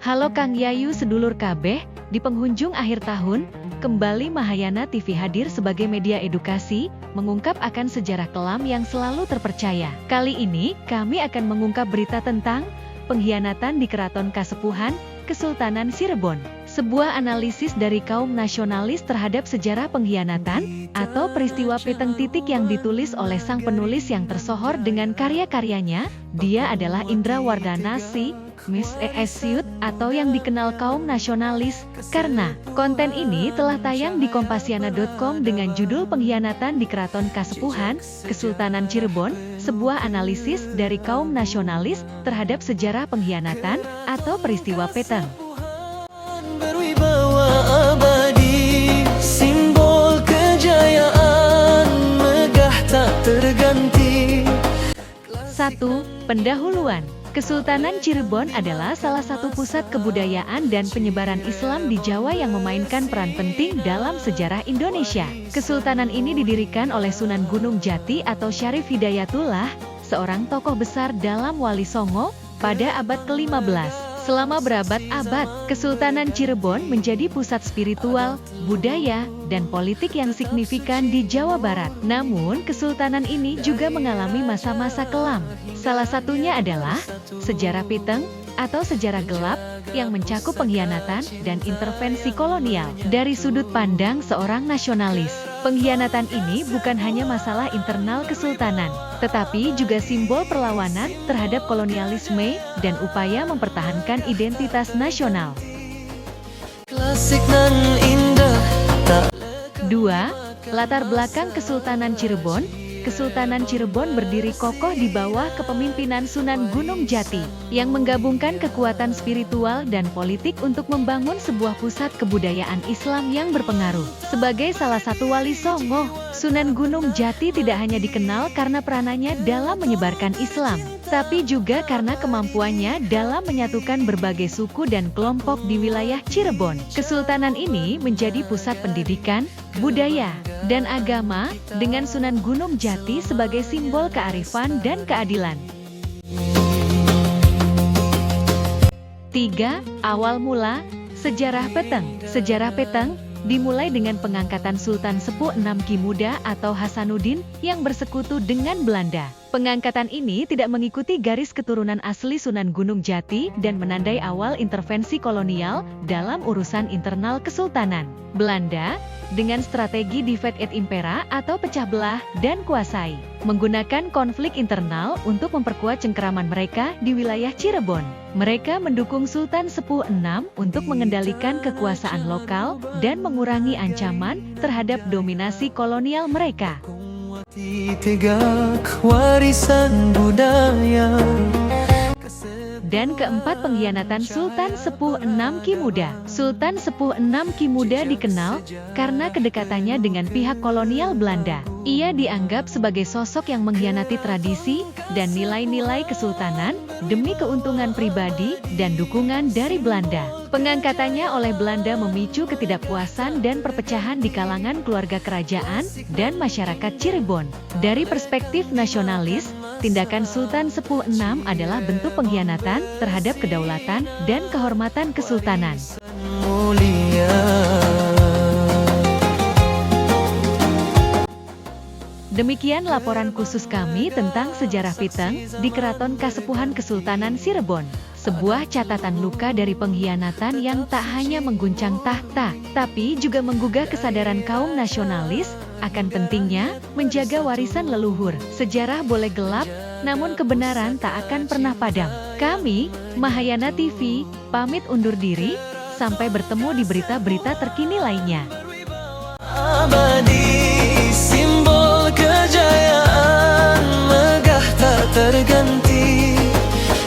Halo Kang Yayu sedulur kabeh, di penghujung akhir tahun, kembali Mahayana TV hadir sebagai media edukasi, mengungkap akan sejarah kelam yang selalu terpercaya. Kali ini, kami akan mengungkap berita tentang pengkhianatan di Keraton Kasepuhan, Kesultanan Cirebon. Sebuah analisis dari kaum nasionalis terhadap sejarah pengkhianatan, atau peristiwa Peteng Titik yang ditulis oleh sang penulis yang tersohor dengan karya-karyanya. Dia adalah Indra Wardana Si, Miss Syut, atau yang dikenal kaum nasionalis, karena konten ini telah tayang di Kompasiana.com dengan judul Pengkhianatan di Keraton Kasepuhan, Kesultanan Cirebon, sebuah analisis dari kaum nasionalis terhadap sejarah pengkhianatan atau peristiwa Peteng. Berwibawa abadi, simbol kejayaan megah tak terganti. 1. Pendahuluan. Kesultanan Cirebon adalah salah satu pusat kebudayaan dan penyebaran Islam di Jawa yang memainkan peran penting dalam sejarah Indonesia. Kesultanan ini didirikan oleh Sunan Gunung Jati atau Syarif Hidayatullah, seorang tokoh besar dalam Wali Songo, pada abad ke-15. Selama berabad-abad, Kesultanan Cirebon menjadi pusat spiritual, budaya, dan politik yang signifikan di Jawa Barat. Namun, kesultanan ini juga mengalami masa-masa kelam. Salah satunya adalah sejarah Peteng atau sejarah gelap yang mencakup pengkhianatan dan intervensi kolonial. Dari sudut pandang seorang nasionalis, pengkhianatan ini bukan hanya masalah internal kesultanan, tetapi juga simbol perlawanan terhadap kolonialisme dan upaya mempertahankan identitas nasional. Klasik nan indah tak. 2. Latar belakang Kesultanan Cirebon. Kesultanan Cirebon berdiri kokoh di bawah kepemimpinan Sunan Gunung Jati, yang menggabungkan kekuatan spiritual dan politik untuk membangun sebuah pusat kebudayaan Islam yang berpengaruh. Sebagai salah satu wali Songo, Sunan Gunung Jati tidak hanya dikenal karena peranannya dalam menyebarkan Islam, tapi juga karena kemampuannya dalam menyatukan berbagai suku dan kelompok di wilayah Cirebon. Kesultanan ini menjadi pusat pendidikan, budaya, dan agama, dengan Sunan Gunung Jati sebagai simbol kearifan dan keadilan. 3. Awal mula sejarah Peteng. Sejarah Peteng dimulai dengan pengangkatan Sultan Sepuh VI Ki Muda atau Hasanuddin yang bersekutu dengan Belanda. Pengangkatan ini tidak mengikuti garis keturunan asli Sunan Gunung Jati dan menandai awal intervensi kolonial dalam urusan internal kesultanan. Belanda, dengan strategi divide et impera atau pecah belah dan kuasai, menggunakan konflik internal untuk memperkuat cengkeraman mereka di wilayah Cirebon. Mereka mendukung Sultan Sepuh VI untuk mengendalikan kekuasaan lokal dan mengurangi ancaman terhadap dominasi kolonial mereka. Tegak warisan budaya. Dan keempat, pengkhianatan Sultan Sepuh VI Ki Muda. Sultan Sepuh VI Ki Muda dikenal karena kedekatannya dengan pihak kolonial Belanda. Ia dianggap sebagai sosok yang mengkhianati tradisi dan nilai-nilai kesultanan demi keuntungan pribadi dan dukungan dari Belanda. Pengangkatannya oleh Belanda memicu ketidakpuasan dan perpecahan di kalangan keluarga kerajaan dan masyarakat Cirebon. Dari perspektif nasionalis, tindakan Sultan Sepuh VI adalah bentuk pengkhianatan terhadap kedaulatan dan kehormatan kesultanan. Demikian laporan khusus kami tentang sejarah Peteng di Keraton Kasepuhan Kesultanan Cirebon. Sebuah catatan luka dari pengkhianatan yang tak hanya mengguncang tahta, tapi juga menggugah kesadaran kaum nasionalis akan pentingnya menjaga warisan leluhur. Sejarah boleh gelap, namun kebenaran tak akan pernah padam. Kami, Mahayana TV, pamit undur diri, sampai bertemu di berita-berita terkini lainnya. Abadi, simbol kejayaan megah tak terganti.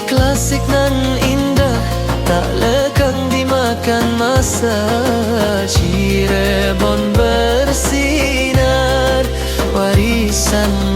Klasik nan indah tak lekang dimakan masa. Cirebon bersinar, warisan